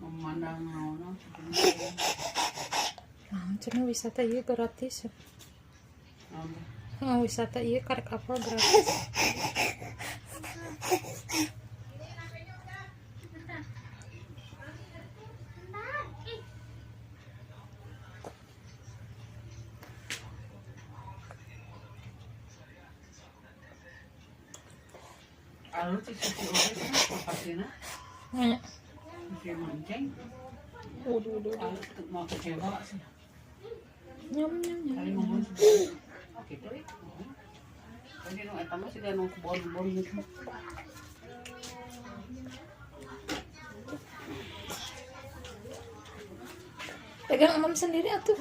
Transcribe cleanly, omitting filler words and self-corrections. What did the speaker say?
memandang no cina wisata iya gratis ya. no Wisata iya karek apa gratis. Kalau cuci udah kan pastinya cuci mancing. Udah. Kalau mau kecewa sih. Nyam. Kali ngomong gitu ya. Jadi nung eta mah siga nung kebon gitu. Pegang Amam sendiri atuh.